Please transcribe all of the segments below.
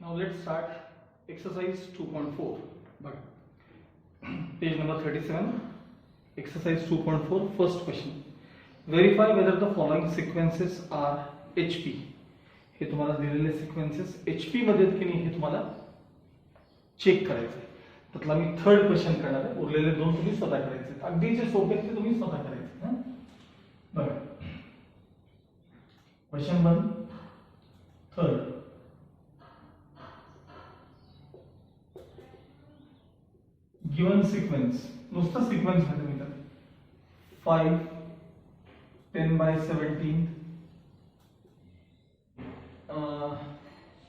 Now let's start exercise 2.4. But page number 37, exercise 2.4, first question. Verify whether the following sequences are HP. हे तुम्हाला दिलेले sequences HP मध्ये आहेत की नाही हे तुम्हाला चेक करायचं आहे. त्यातला मी थर्ड क्वेश्चन करणार आहे. उरलेले दोन तुम्ही स्वतः करायचे. अगदी जे सोपे आहेत ते तुम्ही स्वतः करायचे. हां बघा. Question 1 third. Given sequence, नुसता sequence मध्ये मिळतात 5 10 by 17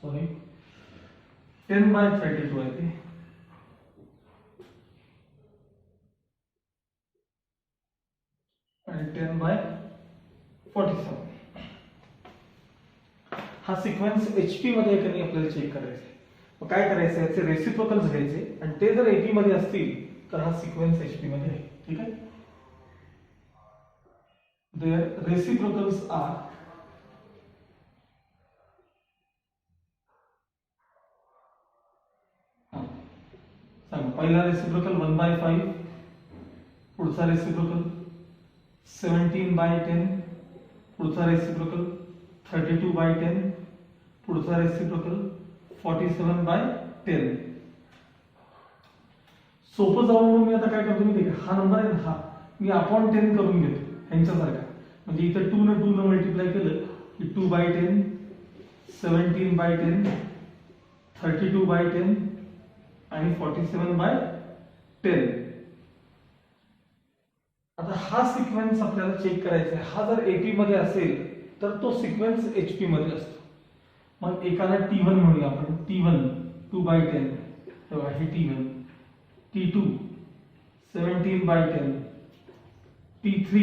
sorry 10 by 32 आहे ते आणि 10 by 47 हा सिक्वेन्स HP मध्ये आहे की नाही आपल्याला चेक करायचा आहे. मग काय करायचं याचे रेसिप्रोकल्स घ्यायचे आणि ते जर AP मध्ये असतील तर हा सिक्वेन्स HP मध्ये आहे. ठीक आहे. देयर रेसिप्रोकल्स आर सांग पहिला रेसिप्रोकल 1/5 पुढचा रेसिप्रोकल 17/10 पुढचा रेसिप्रोकल 32/10 पुढचा रेसिप्रोकल 47/10. सोपं जाऊन म्हणून मी आता काय करतो मी देखील हा नंबर आहे ना हा मी अपॉन 10 करून घेतो ह्यांच्यासारखा. म्हणजे इथे 2 ने 2 ने मल्टिप्लाय केलं की 2/10 17/10 32/10 आणि 47/10. आता हा सिक्वेन्स आपल्याला चेक करायचा आहे. हा जर AP मध्ये असेल तर तो सिक्वेन्स HP मध्ये असतो. मग एकाला T1 म्हणूया आपण. T1 2/10 तेव्हा हे T1 T2 17/10 T3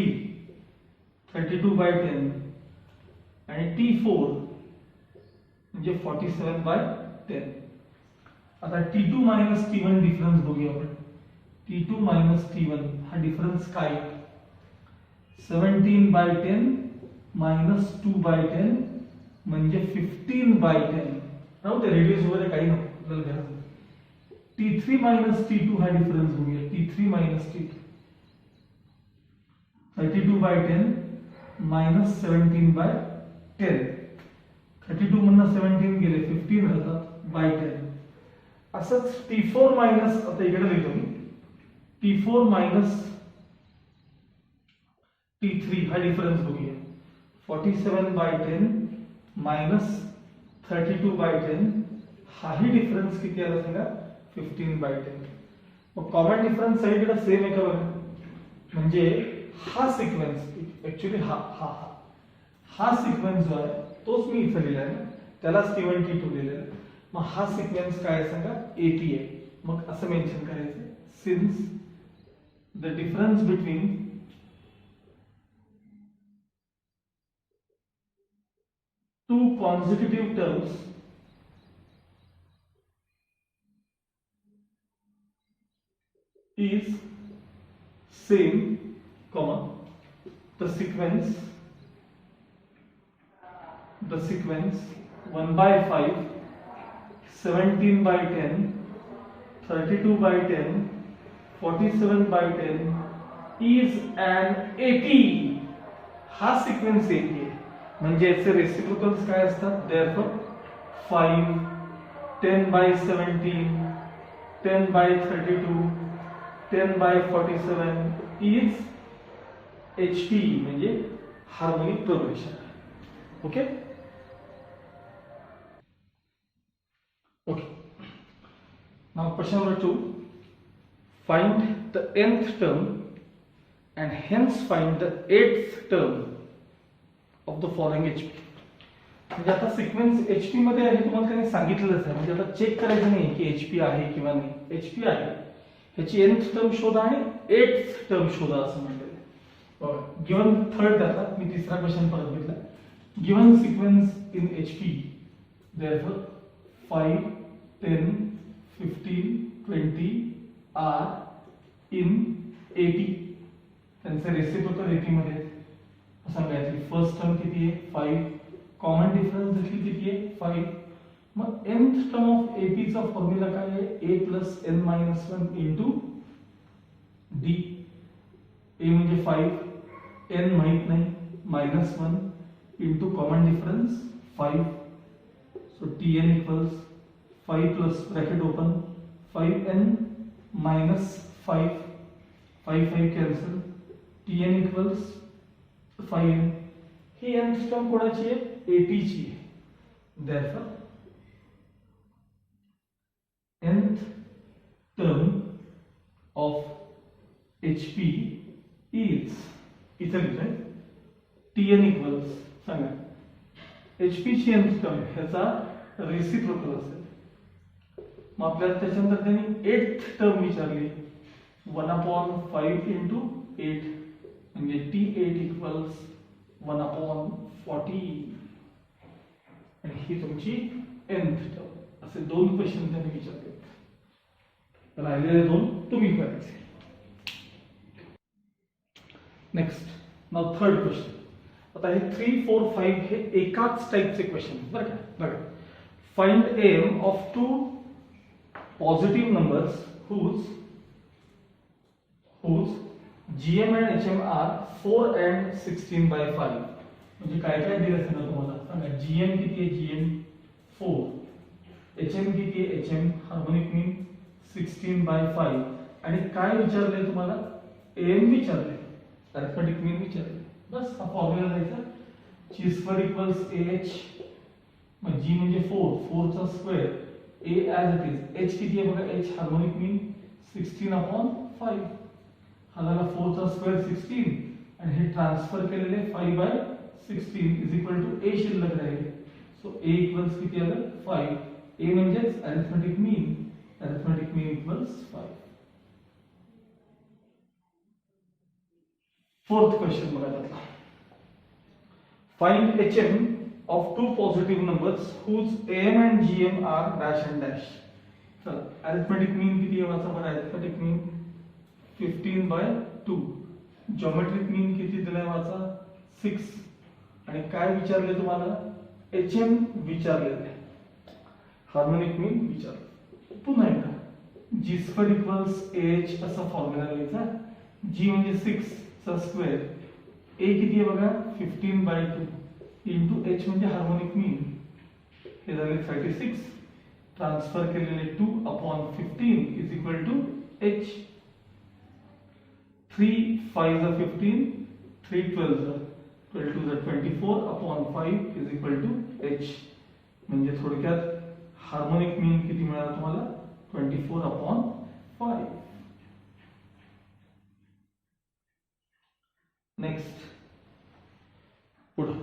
32/10 आणि T4 म्हणजे 47/10. आता T2 मायनस T1 डिफरन्स बघूया आपण. T2 मायनस T1 हा डिफरन्स काय 17/10 मायनस 2/10 म्हणजे 15/10. राहू ते रेडियस वगैरे काही नको आपल्याला गरज नाही. T3 मायनस T2 हा डिफरन्स बघूया. T3 minus T2 32/10 minus 17/10. 32 मधनं 17 गेले 15 राहतात बाय 10. असंच T4 मायनस आता इकडे लिहितो मी. T4 मायनस T3 हा डिफरन्स बघूया. 47/10 मायनस 32/10 हाही डिफरन्स किती आला सांगा 15/10. मग कॉमन डिफरन्स सगळीकडे सेम आहे का बघा. म्हणजे हा सिक्वेन्स ऍक्च्युली हा सिक्वेन्स जो आहे तोच मी इथे लिहिलाय ना त्यालाच T1 T2 लिहिलेला. मग हा सिक्वेन्स काय आहे सांगा AP आहे. मग असं मेन्शन करायचं since the difference between two consecutive terms is same, comma the sequence 1/5 17/10 32/10 47/10 is an AP. हा सिक्वेन्स AP आहे. म्हणजे याचे रेसिप्रोकल्स काय असतात therefore 5 10/17 10/32 10/47 is HP म्हणजे harmonic progression. Okay okay. Now question number 2. Find the nth term and hence find the 8th term of the following HP. म्हणजे आता sequence HP मध्ये आहे तुम्हाला त्यांनी सांगितलेलंच आहे. म्हणजे आता चेक करायचं नाही की HP आहे किंवा नाही. HP आहे ह्याची nth टर्म शोधा आणि 8th टर्म शोधा असं म्हटलेलं आहे. गिवन थर्ड आता मी तिसरा क्वेश्चन परत घेतला. Given sequence in HP therefore 5 10 15 20 are in AP. त्यांचे रेसिप्रोकल AP मध्ये आहेत. सांगायचं फर्स्ट टर्म किती आहे 5. कॉमन डिफरन्स देखील किती आहे 5. मग nth टर्म ऑफ AP चा फॉर्म्युला काय आहे? a plus n minus 1 into d. a म्हणजे 5, n माहित नाही, minus 1 into common difference 5. So tn equals 5 plus bracket open 5n minus 5, 5 5 cancel, tn equals 5n. ही nth टर्म कोणाची आहे? AP ची आहे. Therefore nth term of HP is इथं लिहिलंय Tn equals सांगा HP ची nth टर्म ह्याचा रेसिप्रोकल असेल. मग आपल्याला त्याच्यानंतर त्यांनी 8th टर्म विचारली 1/5 इंटू 8 म्हणजे T8 इक्वल्स 1/40 आणि ही तुमची nth टर्म. असे दोन क्वेश्चन त्यांनी विचारले. राहिलेले दोन तुम्ही करायचे. Next now third question. आता हे 3 4 5 हे एकाच टाइपचे क्वेश्चन बरं का. बघा, find m of two positive numbers whose gm and hm are 4 and 16/5. म्हणजे काय काय दिलं असेल ना तुम्हाला सांगा. gm किती आहे? gm 4, hm किती आहे? hm हार्मोनिक मीन 16/5 आणि काय विचारले तुम्हाला? am विचारले, अरिथमेटिक मीन विचारले. बस हा फॉर्म्युला द्यायचा. g square equals ah. मग g म्हणजे 4, 4 चा square, a as it is. h किती आहे बघा? h हार्मोनिक मीन 16/5. हा झाला 4 चा स्क्वेअर 16 आणि हे ट्रान्सफर केलेले 5/16 इज इक्वल टू a शिल्लक राहील. सो a इक्वल्स किती आलं? 5. a म्हणजेच अरिथमेटिक मीन. अरिथमेटिक मीन इक्वल्स 5. फोर्थ क्वेश्चन बघा त्यातला. Find hm of two positive numbers whose am and gm are dash and dash. चला अरिथमेटिक मीन किती आहे वाचा बरं. अरिथमेटिक मीन 15/2. ज्योमेट्रिक मीन किती दिलाय वाचा? 6. आणि काय विचारले तुम्हाला? hm विचारलेले, हार्मोनिक मीन विचारले. पुन्हा एकदा g स्क्वेअर इक्वल्स ah असा फॉर्म्युला लिहायचा. g म्हणजे 6 चा स्क्वेअर, a किती आहे बघा? 15/2 इंटू h म्हणजे हार्मोनिक मीन, हे झाले 36. ट्रान्सफर केलेले 2/15 इज इक्वल टू h. 3 5 जा 15, 3 12 जा 12 जा 24/5 इज इक्वल टू h. म्हणजे थोडक्यात हार्मोनिक मीन किती मिळाला तुम्हाला? 24/5. नेक्स्ट पुढे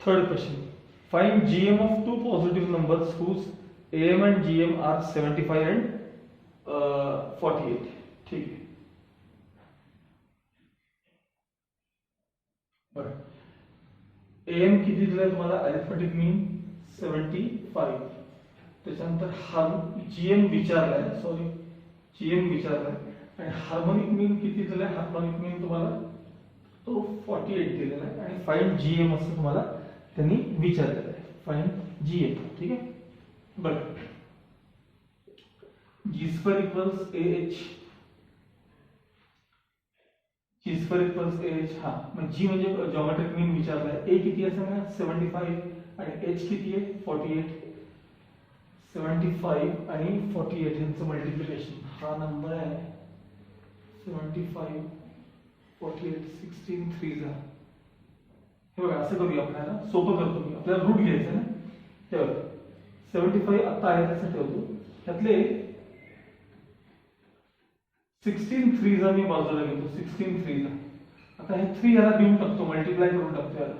third question. Find gm of two positive numbers whose am and gm are 75 and 48. ठीक आहे. बरं, am किती दिलाय तुम्हाला? अरिथमेटिक मीन 75. त्याच्यानंतर हा gm विचारलाय, सॉरी gm विचारलाय आणि हार्मोनिक मीन किती दिलाय? हार्मोनिक मीन तुम्हाला तो 48 दिलेला आहे आणि फाइंड gm असं तुम्हाला त्यांनी विचारलेलं आहे. Find gm. ठीक आहे. बरं, g square equals ah, g square equals ah. हा मग g म्हणजे ज्योमेट्रिक मीन विचारलाय. a किती आहे सांगा? 75 आणि h किती आहे? 48. 75 आणि 48 यांचं मल्टिप्लिकेशन हा नंबर आहे 75 48 16 3 जा. हे बघा असं करूया, आपल्याला सोपं करतो मी. आपल्याला रूट घ्यायचं ना. हे बघा 75 आता आहे तसं ठेवतो. त्यातले 16 3 जा मी बाजूला घेतो. 16 3 जा. आता हे 3 याला देऊन टाकतो, मल्टिप्लाय करून टाकतो याला.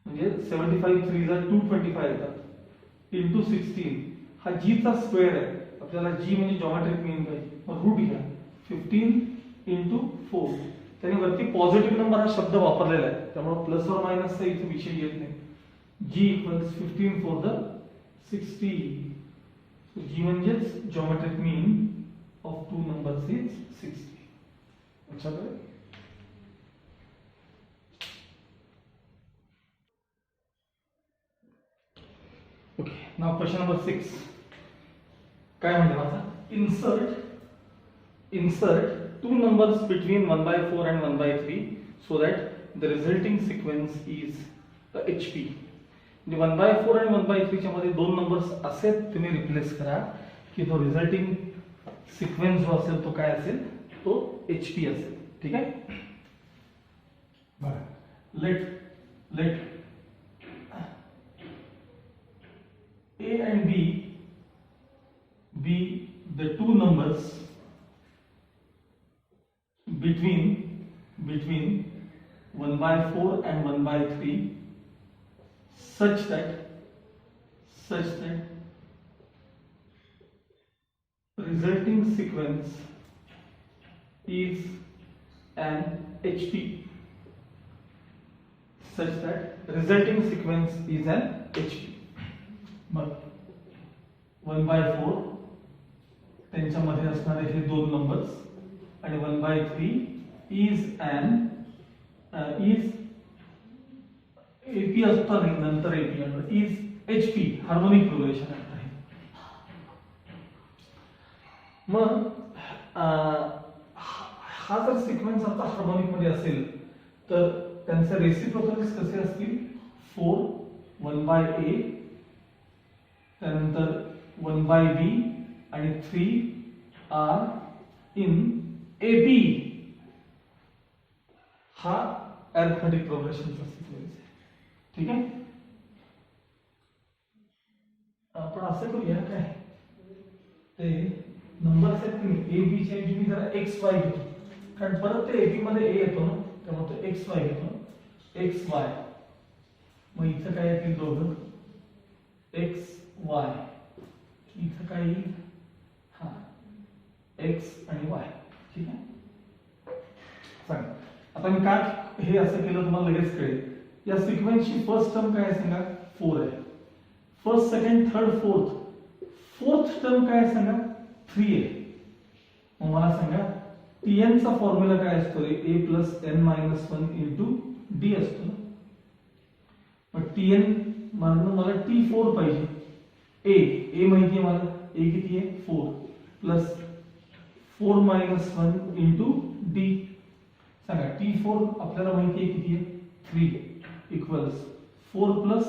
म्हणजे 75 3 जा 225 येतात इंटू 16. हा g चा स्क्वेअर आहे. आपल्याला g म्हणजे ज्योमेट्रिक मीन पाहिजे. मग रूट घ्या 15 इंटू 4. त्याने वरती पॉझिटिव्ह नंबर हा शब्द वापरलेला आहे, त्यामुळे प्लस और मायनसचा इथे विषय येत नाही. g equals 15 4 the 60. g म्हणजेच geometric mean of two numbers is 60. अच्छा करें. Okay, now question number 6. काय म्हणते माझा? Insert two numbers between 1/4 and 1/3 so that the resulting sequence is the HP. म्हणजे 1/4 आणि 1/3 च्या मध्ये दोन नंबर्स असे तुम्ही रिप्लेस करा की तो रिझल्टिंग सिक्वेन्स जो असेल तो काय असेल, तो HP असेल. ठीक आहे. बघा, late A and B be the two numbers between 1/4 and 1/3 such that resulting sequence is an HP. Such that resulting sequence is an HP. मग 1/4 त्यांच्यामध्ये असणारे हे दोन नंबर्स आणि 1/3 is AP असतो आणि नंतर AP is HP harmonic progression आहे. मग हा जर सिक्वेन्स आता हार्मोनिक मध्ये असेल तर त्यांचे रेसिप्रोकल्स कसे असतील? 4 1/A, त्यानंतर 1/B आणि 3 आर इन AP. हा अरिथमेटिक प्रोग्रेशनचा सिक्वेन्स आहे. ठीक आहे. आपण असं करूया काय, ते नंबर्स आहेत की ए बी च्या ऐवजी मी जरा एक्स वाय घेतो, कारण परत ते एपी मध्ये ए येतो ना, त्यामुळे तो एक्स वाय घेतो. एक्स वाय, मग इथं काय येतील दोघं एक्स वाय, इथं काय येईल? हा एक्स आणि वाय. ठीक आहे. सांगा आता मी काय हे असं केलं तुम्हाला लगेच कळेल. या सिक्वेन्सची फर्स्ट टर्म काय आहे सांगा? 4 आहे. First second third fourth term काय आहे सांगा? 3 आहे. मग मला सांगा Tn चा फॉर्म्युला काय असतो रे? a + n - 1 * d असतो ना. मग Tn म्हणून मला T4 पाहिजे. a माहिती आहे मला, a किती आहे? 4 प्लस 4 - 1 * d. सांगा T4 आपल्याला माहिती आहे किती आहे? 3 इक्वल्स 4 +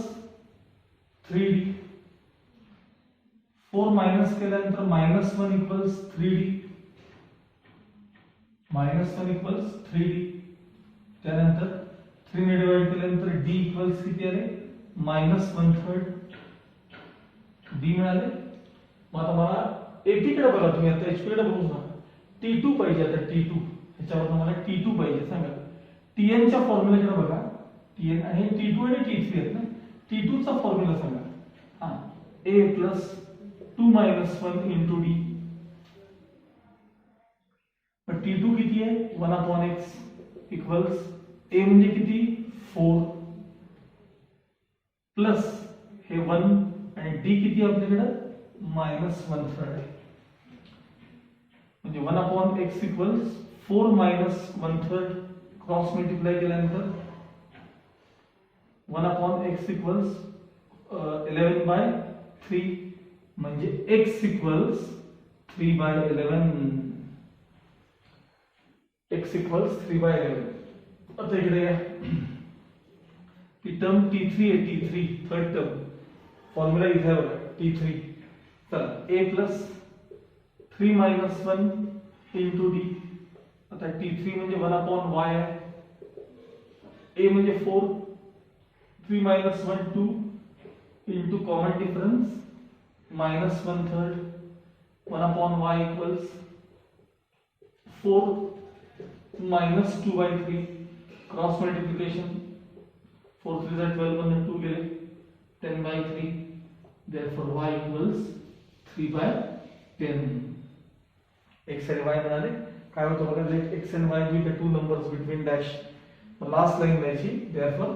3d. 4 मायनस केल्यानंतर -1 इक्वल्स 3d. -1 equals 3d. त्यानंतर 3 ने डिवाइड केल्यानंतर d इक्वल्स किती आले? -1/3 d मिळाले. मग आता मला AP कडे बघा तुम्ही, आता HP कडे बघू नका. T2 पाहिजे. आता T2 ह्याच्यावर मला T2 पाहिजे. सांगा Tn च्या फॉर्म्युलाकडे बघा. Tn आणि T2 आणि T3 आहेत ना. T2 चा फॉर्म्युला सांगा. हा a + 2 - 1 * d. पण T2 किती आहे? 1/x इक्वल्स a म्हणजे किती? 4 प्लस हे 1 आणि d किती आपल्याकडे? -1/3 आहे. म्हणजे 1/x इक्वल्स 4 - 1/3 क्रॉस मल्टिप्लाय केल्यानंतर 1/x इक्वल्स 11/3 म्हणजे x इक्वल्स 3/11. x equals 3/11. आता इकडे या, ती टर्म T3 आहे. T3 थर्ड टर्म फॉर्म्युला इथे आहे बघा. T3 चला a + 3 - 1 * d. आता T3 म्हणजे 1/y आहे. a म्हणजे 4, 3 - 1 2 into common difference -1/3 1/y equals 4 - 2/3 cross multiplication 4 3 are 12 and 2 गेले 10/3. therefore y equals 3/10. x and y मिळाले. काय होतं बघा, x and y be the two numbers between dash. Last line द्यायची. therefore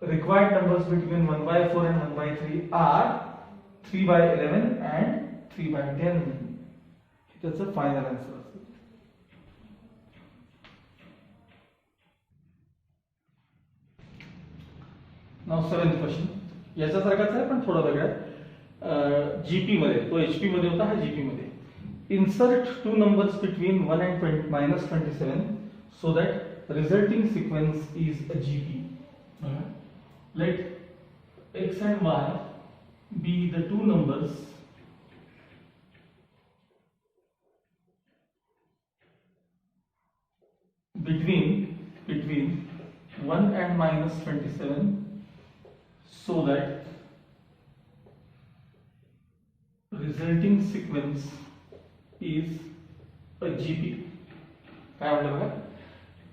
required numbers between 1/4 and 1/3 are 3/11 and 3/10. त्याचं final answer असेल. Now 7th question याच्यासारखाच आहे पण थोडा वेगळा आहे. जीपी मध्ये, तो एचपी मध्ये होता, हा जीपी मध्ये. Insert two numbers between 1 and -27 so that resulting sequence is a GP. Let x and y be the two numbers between 1 and -27 so that resulting sequence is a GP. काय म्हटलं बघा,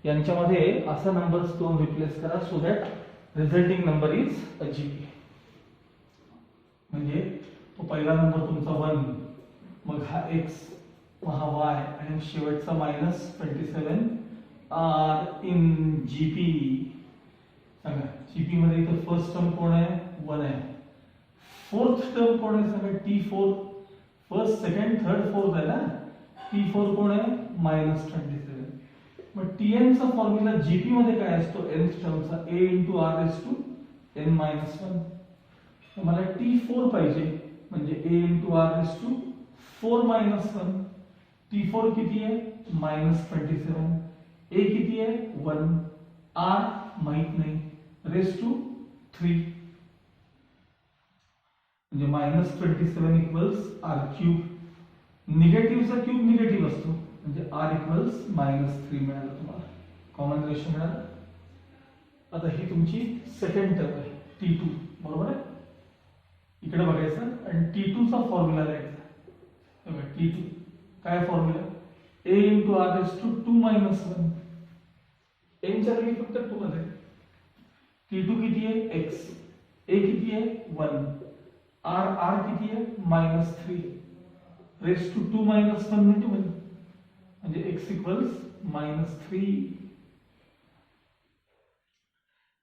यांच्यामध्ये असा numbers दोन replace करा so that resulting number is a GP. म्हणजे तो पहिला नंबर तुमचा 1, मग हा x, मग हा y आणि शेवटचा -27 आर इन जीपी. सांगा जीपी मध्ये इथं फर्स्ट टर्म कोण आहे, 1 आहे. फोर्थ टर्म कोण आहे सांगा, t4. First second third fourth आहे ना, t4 कोण आहे, -27. मग tn चा फॉर्म्युला जीपी मध्ये काय असतो, nth टर्मचा a × r raised to n - 1. मला t4 पाहिजे, म्हणजे a × r raised to 4 - 1. t4 किती आहे, -27. a किती आहे, 1. r माहित नाही, raised to 3. म्हणजे -27 इक्वल्स r³. निगेटिव्हचा क्यूब निगेटिव्ह असतो, म्हणजे r इक्वल्स -3 मिळालं तुम्हाला. कॉमन रेशो मिळाला. आता ही तुमची सेकंड टर्म आहे t2, बरोबर आहे. इकडे बघायचं आणि t2 चा फॉर्म्युला लिहायचा. बघा t2 काय formula, a × r raised to 2 - 1. n च्या जागी फक्त 2 मध्ये. t2 किती आहे, x. a किती आहे, 1. r किती आहे, -3 raised to 2 - 1 म्हणजे 1. म्हणजे x इक्वल्स -3.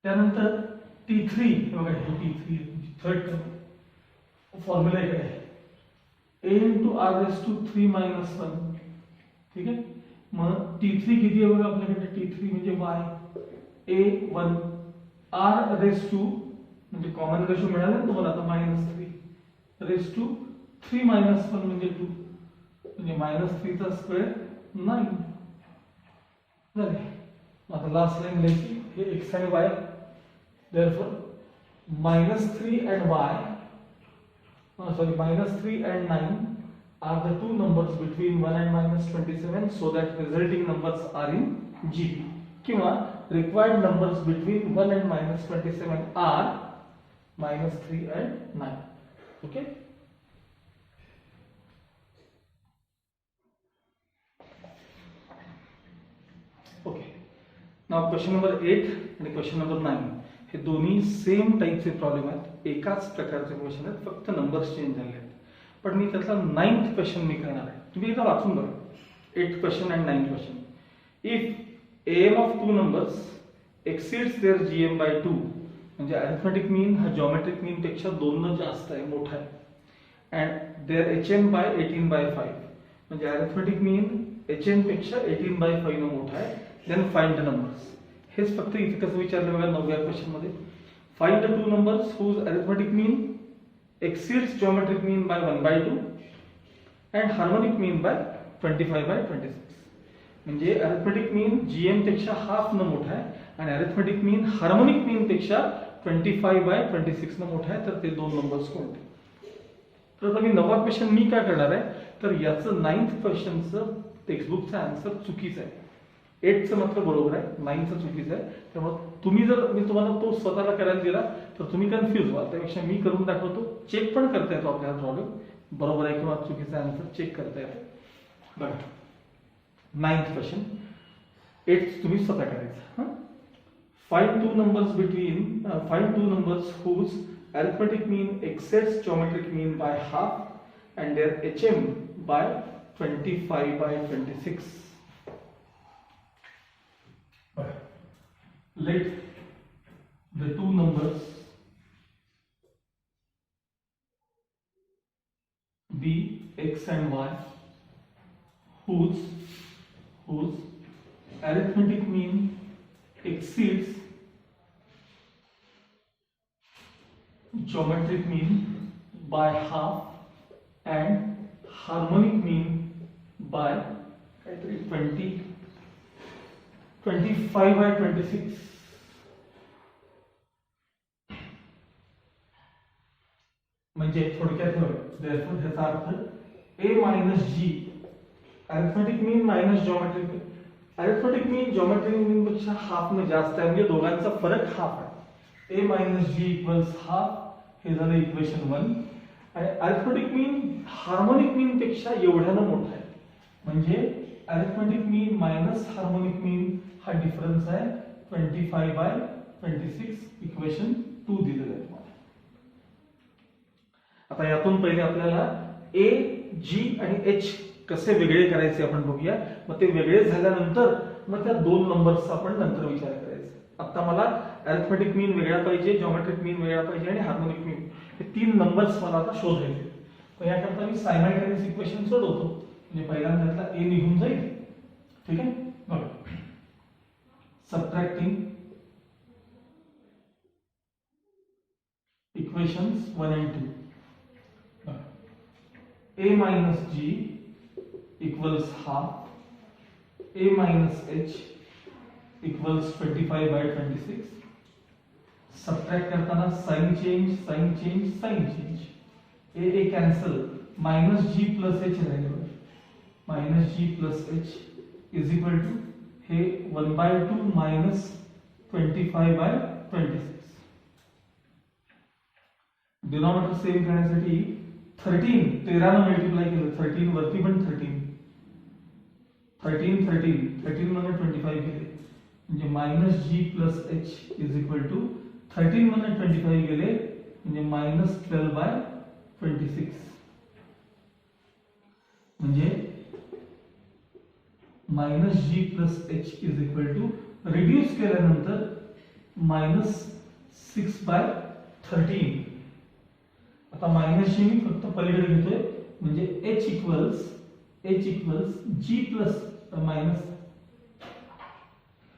त्यानंतर t3, बघा हे t3 थर्ड टर्म. फॉर्म्युला इकडे आहे, a × r raised to 3 - 1. ठीक आहे. मग t3 किती आहे बघा आपल्याकडे, t3 म्हणजे y. a 1, r raised to, म्हणजे कॉमन रेशो मिळाला ना तुम्हाला आता, -3 raised to 3 - 1 म्हणजे 2. म्हणजे -3 चा स्क्वेअर 9 झाले. आता लास्ट लाईन लिहायची, हे x आणि y. therefore -3 and y, sorry, -3 and 9 are the two numbers between 1 and -27 so that resulting numbers are in GP. किंवा required numbers between 1 and -27 are -3 and 9. Okay. Okay. Now question number 8 आणि question number 9 हे दोन्ही same टाईपचे problem आहेत, एकाच प्रकारचे question आहेत, फक्त नंबर्स चेंज झाले आहेत. पण मी त्याचा 9th क्वेश्चन मी करणार आहे. तुम्ही एकदा वाचून बघा, 8th question and 9th question. If am of two numbers exceeds their gm by 2, म्हणजे अरिथमेटिक मीन हा जिओमेट्रिक मीन पेक्षा 2 न जास्त आहे, मोठा आहे. अँड देअर hm by 18/5, म्हणजे अरिथमेटिक मीन hm पेक्षा 18/5 न मोठा आहे. Then find the numbers. हेच फक्त इथे कसं विचारलं बघा 9व्या क्वेश्चन मध्ये. Find the two numbers whose arithmetic mean exceeds geometric mean by 1/2 and harmonic mean by 25/26. म्हणजे अरिथमेटिक मीन जीएम पेक्षा हाफ न मोठा आहे आणि अरिथमेटिक मीन हार्मोनिक मीन पेक्षा 25/26 न मोठा आहे. तर ते दोन नंबर्स कोणते. तर आता मी 9वा क्वेश्चन मी काय करणार आहे, तर याचं 9th क्वेश्चनचं टेक्स्टबुकचं आन्सर चुकीचं आहे. 8चं मात्र बरोबर आहे, 9चं चुकीचं आहे. त्यामुळे तुम्ही जर मी तुम्हाला तो स्वतःला करायला दिला तर तुम्ही कन्फ्युज व्हाल. त्यापेक्षा मी करून दाखवतो, चेक पण करता येतो आपल्याला प्रॉब्लेम बरोबर आहे किंवा चुकीचा आन्सर चेक करता येतो. बघा 9th क्वेश्चन, 8th तुम्ही स्वतः करायचं. Find two numbers whose arithmetic mean exceeds geometric mean by half and their hm by 25/26. Let the two numbers be x and y whose arithmetic mean exceeds geometric by half and harmonic mean by 25 by 26. म्हणजे थोडक्यात therefore ह्याचा अर्थ a minus g arithmetic mean minus geometric mean. Arithmetic mean geometric mean पेक्षा half ने जास्त आहे, म्हणजे दोघांचा फरक हाफ आहे. a minus g equals half हे झालं इक्वेशन 1. आणि अरिथमेटिक मीन हार्मोनिक मीन पेक्षा एवढ्यानं मोठा आहे, म्हणजे अरिथमेटिक मीन मायनस हार्मोनिक मीन हा डिफरन्स आहे 25 by 26. इक्वेशन 2 दिलेलं आहे तुम्हाला. आता यातून पहिले आपल्याला a, g आणि h कसे वेगळे करायचे आपण बघूया. मग ते वेगळे झाल्यानंतर मग त्या दोन नंबर्सचा आपण नंतर विचार करायचा. आता मला अरिथमेटिक मीन वेगळा पाहिजे, जिओमेट्रिक मीन वेगळा पाहिजे आणि हार्मोनिक मीन, हे तीन नंबर्स मला आता शोधायचे. तर याकरता मी सायमल्टेनियस इक्वेशन सोडवतो. म्हणजे पहिल्यांदा a निघून जाईल. ठीक आहे, बघा. Subtracting equations 1 and 2. a minus g equals half, a minus h equals 25 by 26. Subtract करताना sign change sign change sign change, a cancel, minus g plus h रहेगा. Minus g plus h is equal to हे 1/2 minus 25 by 26. Denominator same करण्यासाठी 13 ने multiply केलं, 13 वरती पण 13 मध्ये 25 गेले, म्हणजे minus G plus H is equal to 13 मध्ये 25 गेले म्हणजे मायनस 12 by 26. म्हणजे minus G plus H is equal to reduce केल्यानंतर मायनस 6 by 13. आता मायनस जी मी फक्त पलीकडे घेतोय, म्हणजे h equals g plus minus,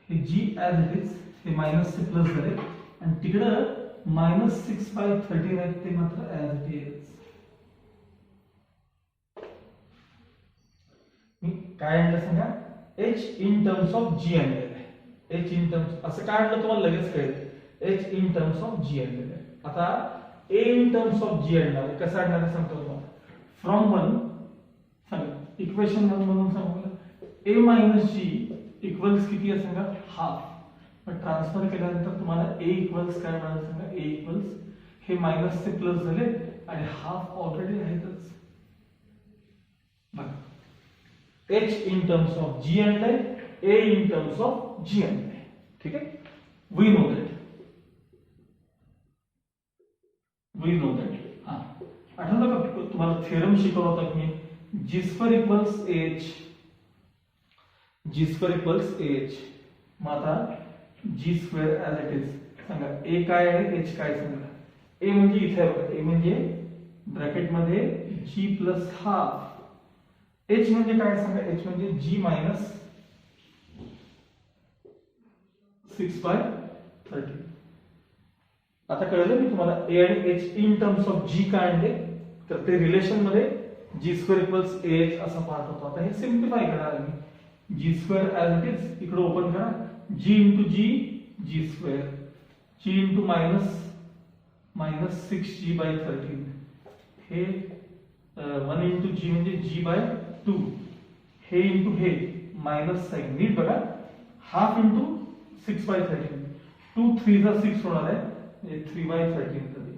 हे g ऍज इट इज, हे मायनस से प्लस झाले आणि तिकडे मायनस 6 by 13 आहेत ते मात्र ऍज इट इज. मी काय आणलं सांगा, h in terms of g आणलेलं आहे. h इन टर्म्स असं काय आणलं तुम्हाला लगेच कळेल. h in terms of g आणलेलं आहे. आता a in terms of g आणणार आहे. कसं आणणार आहे सांगतो तुम्हाला. फ्रॉम 1 सांगा, इक्वेशन 1 म्हणून सांगूया. a मायनस g इक्वल्स किती आहे सांगा, हाफ. मग ट्रान्सफर केल्यानंतर तुम्हाला a इक्वल्स काय मिळालं सांगा, a इक्वल्स हे मायनस से प्लस झाले आणि हाफ ऑलरेडी आहेतच. बघा, h in terms of g आणलंय, a in terms of g आणलंय. ठीक आहे, वी नो दॅट. हां, आठवलं का तुम्हाला थेरम शिकवला होता की जी स्क्वेअर इक्वल्स ah, जी स्क्वेअर इक्वल्स ah. मग आता जी स्क्वेअर ऍज इट इज सांगा, a काय आहे, h काय सांगा. a म्हणजे इथे आहे बघा, a म्हणजे ब्रॅकेट मध्ये g प्लस हाफ, h म्हणजे काय सांगा, h म्हणजे g मायनस 6 by 13. आता कळलं मी तुम्हाला a आणि h in terms of g काय आणले, तर ते रिलेशन मध्ये g स्क्वेअर इक्वल्स ah असा पार्ट होता. आता हे सिम्प्लिफाय करणार मी. g square as it is इकडे ओपन करा, g into g square, g into minus 6g by 13, हे 1 इंटू g म्हणजे g by 2, हे इंटू हे मायनस साइन, नीट बघा, हाफ इंटू 6 by 13, 2 3 जा 6 होणार आहे, 3 by 13 झाली.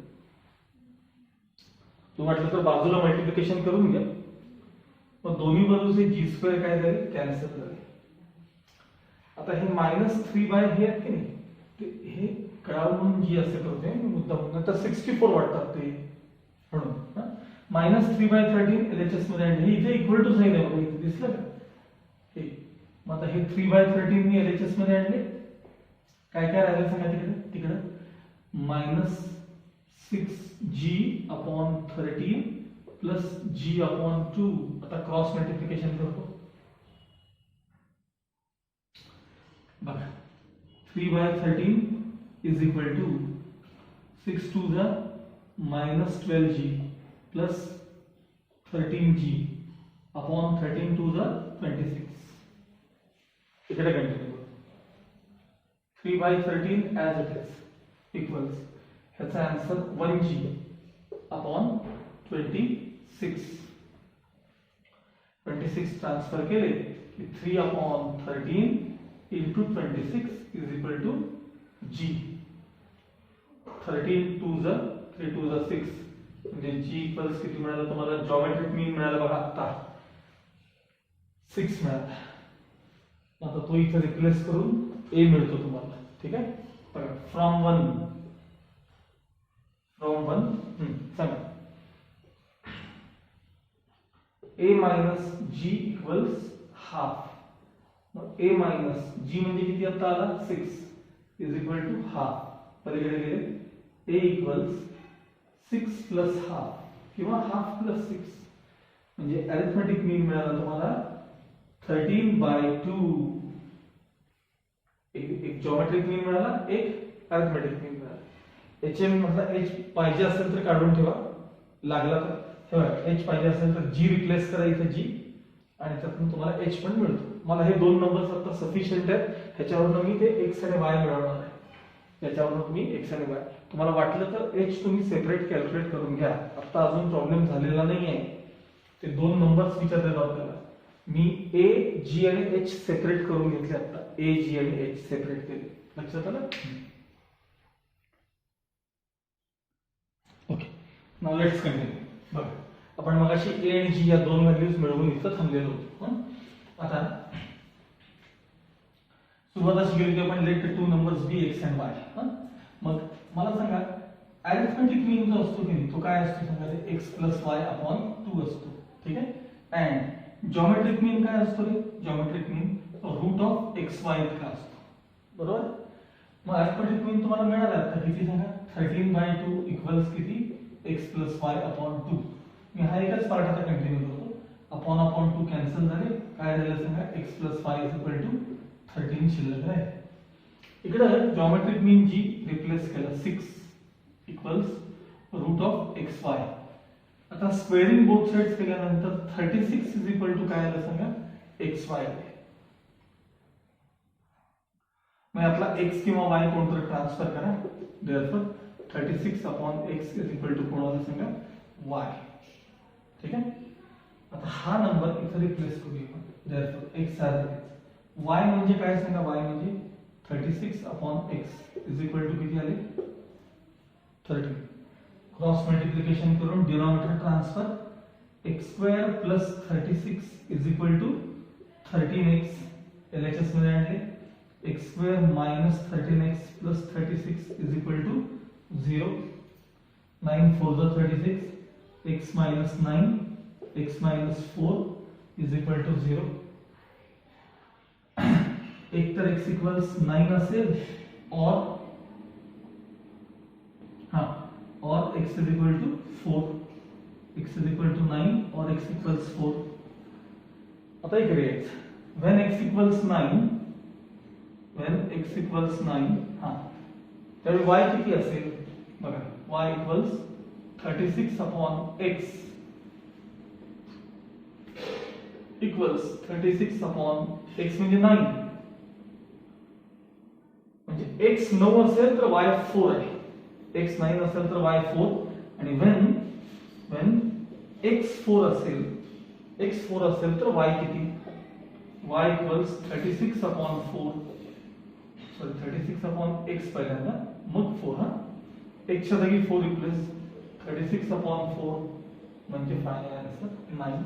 तुम्हाला वाटलं तर बाजूला मल्टिप्लिकेशन करून घ्या. मग दोन्ही बाजूचे जी स्क्वेअर काय झाले, कॅन्सल झाले. आता हे मायनस 3 by हे आहेत की नाही, ते हे कळावं म्हणून जी असे करतोय मुद्दाम, नंतर 64 वाटतात ते म्हणून. मायनस 3 by 13 एलएचएस मध्ये आणले, इथे इक्वल टू साइन आहे बघा, इथे दिसलं का हे. मग आता हे 3 by 13 मी एलएचएस मध्ये आणले. काय काय राहिलं सांगा तिकडे minus 6g upon 13 plus g upon 2. आता क्रॉस मल्टिप्लिकेशन करतो बघा, 3 by 13 इज इक्वल टू 6 2 जा minus 12g plus 13g upon 13 to the 26. इकडे कंटिन्यू करू. 3/13 ॲज इट इज इक्वल्स ह्याचा आन्सर 1g अपॉन 26. 26 ट्रान्सफर केले की 3 upon 13 into 26 is equal to g. 13 to ज 3 टू ज 6 म्हणजे g इक्वल्स किती मिळालं तुम्हाला? जॉमेट्रिक मीन मिळालं बघा आता 6 मिळाला. आता तो इथे रिप्लेस करून a मिळतो तुम्हाला. ठीक आहे, बघा फ्रॉम 1 सांगा a minus g equals half. मग a मायनस g म्हणजे किती आता आला? 6 इज इक्वल टू हाफ. पलीकडे गेले a इक्वल्स 6 प्लस हाफ किंवा हाफ प्लस 6 म्हणजे अरिथमेटिक मीन मिळाला तुम्हाला 13/2. एक जॉमेट्रिक मीन मिळाला, एक अरिथमेटिक मीन मिळाला. HM म्हटलं h पाहिजे असेल तर काढून ठेवा, लागला तर ठेवा. h पाहिजे असेल तर g रिप्लेस करा इथे g आणि त्यातून तुम्हाला h पण मिळतो. मला हे दोन नंबर्स आता सफिशियंट आहेत. ह्याच्यावरून मी ते x आणि y मिळवणार आहे. याच्यावरून मी x आणि y. तुम्हाला वाटलं तर h तुम्ही सेपरेट कॅल्क्युलेट करून घ्या. आता अजून प्रॉब्लेम झालेला नाहीये. ते दोन नंबर्स विचारले आपल्याला. मी a g आणि h सेपरेट करून घेतले. आता a g आणि h सेपरेट केले. लक्षात आलं? Okay, now let's continue. बघा आपण मगाशी a आणि g या दोन व्हॅल्यूज मिळवून इथं थांबलेलो होतो. आता सुरुवात अशी केली की आपण let two numbers be x and y. मग मला सांगा अरिथमेटिक मीन जो असतो की नाही तो काय असतो? सांगा ते x + y अपॉन 2 असतो. ठीक आहे. अँड जॉमेट्रिक मीन काय असतो रे? Geometric mean root of xy इतका असतो. बरोबर. मग अरिथमेटिक मीन तुम्हाला मिळाला आता किती? सांगा 13/2 इक्वल्स किती? x + y upon 2. मी हा एकच पार्ट आता कंटिन्यू करतो. अपॉन 2 कॅन्सल झाले. काय झालं सांगा? x + y = 13 शिल्लक आहे. इकडे जॉमेट्रिक मीन जी रिप्लेस केला 6 इक्वल्स रूट ऑफ xy. आता स्क्वेअरिंग बोथ साइड्स केल्यानंतर 36 = काय आलं सांगा? xy. मग आपला x किंवा y कोणतं ट्रान्सफर करा. देयरफॉर 36 अपॉन x = कोण आलं सांगा? y. ठीक आहे. आता हा नंबर इथे रिप्लेस करूया. देयरफॉर x आहे. y म्हणजे काय सांगा? y म्हणजे 36 अपॉन x = किती आले? 13. क्रॉस मल्टिप्लिकेशन करून denominator transfer x² + 36 = 13x. LHS मध्ये आणले x² - 13x + 36 = 0. 9 × 4 = 36. x - 9 x - 4 = 0. एक तर x = 9 असेल और x = 4. x = 9 और x = 4. आता इकडे when x = 9 तर y किती असेल? बघा y = 36 upon x equals 36 upon x म्हणजे 9. म्हणजे x 9 असेल तर y 4 आहे. x 9 असेल तर y 4. आणि when x 4 असेल तर y किती? y = 36 upon 4. Sorry 36 upon x पहिल्यांदा मग 4. x च्या जागी 4 रिप्लेस 36 अपॉन 4 म्हणजे final answer 9.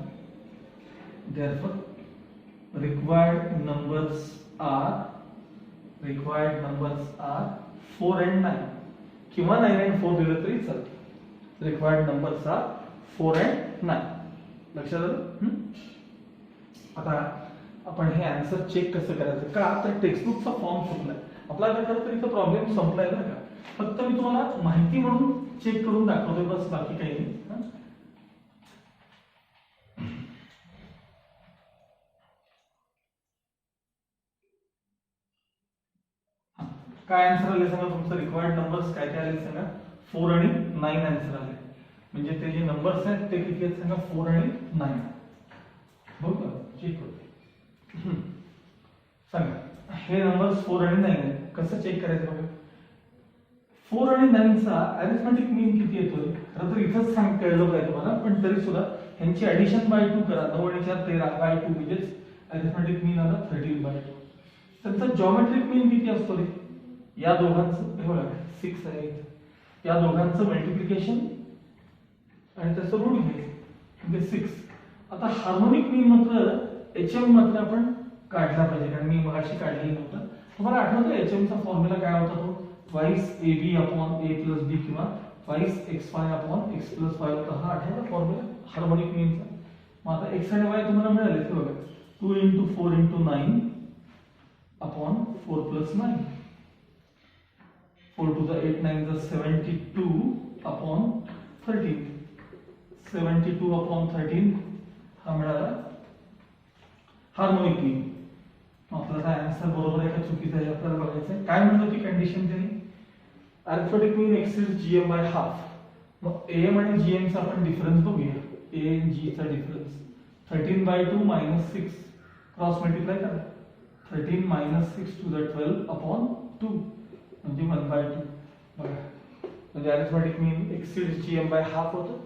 Therefore required numbers are 4 and 9 किंवा 9 and 4 दिलं तरी चालतं. Required numbers are 4 and 9. लक्षात आलं? आता आपण हे आन्सर चेक कसं करायचं? का तर टेक्स्टबुकचा फॉर्म चुकलाय. आपला काय खरं तर इथं प्रॉब्लेम संपलाय बरं का. फक्त मी तुम्हाला माहिती म्हणून चेक करून दाखवतोय बस, बाकी काही नाही. काय आन्सर आले सांगा? तुमचं रिक्वायर्ड नंबर्स काय काय आले सांगा? 4 आणि 9 आन्सर आले. म्हणजे ते जे नंबर्स आहेत ते किती आहेत सांगा 4 आणि 9 बघू चेक करू सांगा हे नंबर्स 4 आणि 9 आहेत कसं चेक करायचं बघा 4 आणि 9 चा अरिथमेटिक मीन किती येतोय खरं तर इथंच सांग कळलं पाहिजे तुम्हाला पण तरी सुद्धा ह्यांची ऍडिशन बाय 2 करा 9 आणि 4 13 बाय 2 म्हणजेच अरिथमेटिक मीन आला 13 बाय 2 त्यांचा जॉमेट्रिक मीन किती असतो रे या दोघांचं हे बघा 6 आहे या दोघांचं मल्टिप्लिकेशन आणि त्याचं रूट घ्यायचं म्हणजे 6 आता हार्मोनिक मीन मात्र HM मात्र आपण काढला पाहिजे कारण मी मगाशी काढलेलं नव्हतं तुम्हाला आठवतं HM चा फॉर्म्युला काय होता तो twice AB upon A plus B किंवा twice XY upon X plus Y होता हा आठवता फॉर्म्युला हार्मोनिक मीनचा मग आता X आणि Y तुम्हाला मिळाले ते बघा 2 into 4 into 9 upon 4 plus 9 4 to the 8 9 the 72 upon 13 72 upon 13 हा मिळाला हार्मोनिक मीन आपल्याला आन्सर बरोबर आहे का चुकीचं आहे आपल्याला बघायचं आहे काय म्हणतो ती कंडिशन त्यांनी arithmetic mean exceeds GM by half मग AM आणि GM चा आपण डिफरन्स बघूया A आणि G चा difference 13 by 2 minus 6 cross multiply करा 13 minus 6 to the 12 upon 2 म्हणजे 1 by 2 बघा म्हणजे arithmetic mean exceeds GM by half होतं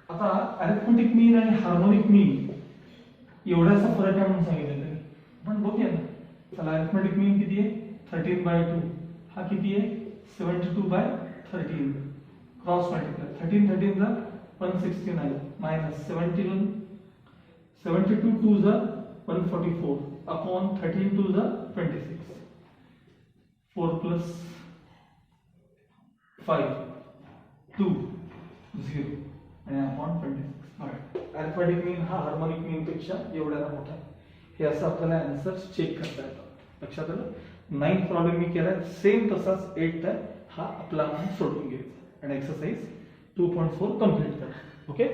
आता अरिथमेटिक मीन आणि हार्मोनिक मीन एवढासा फरक आहे म्हणून सांगितलं तरी आपण बघूया ना चला अरिथमेटिक मीन किती आहे 13 by 2 हा किती आहे 72 by 13 क्रॉस मल्टिप्लाय 13 13 चा 169 minus 72 2 चा 144 upon 13 2 चा 26 4 plus 5 2 0 आणि अपॉन 26 अरिथमेटिक मीन हा हार्मोनिक मीन पेक्षा एवढ्याला मोठा आहे हे असं आपल्याला आन्सर चेक करता येतं लक्षात आलं 9 प्रॉब्लेम मी केलाय सेम तसाच 8 आहे हा आपला सोडून घ्यायचा आणि एक्सरसाइज 2.4 कंप्लीट करा ओके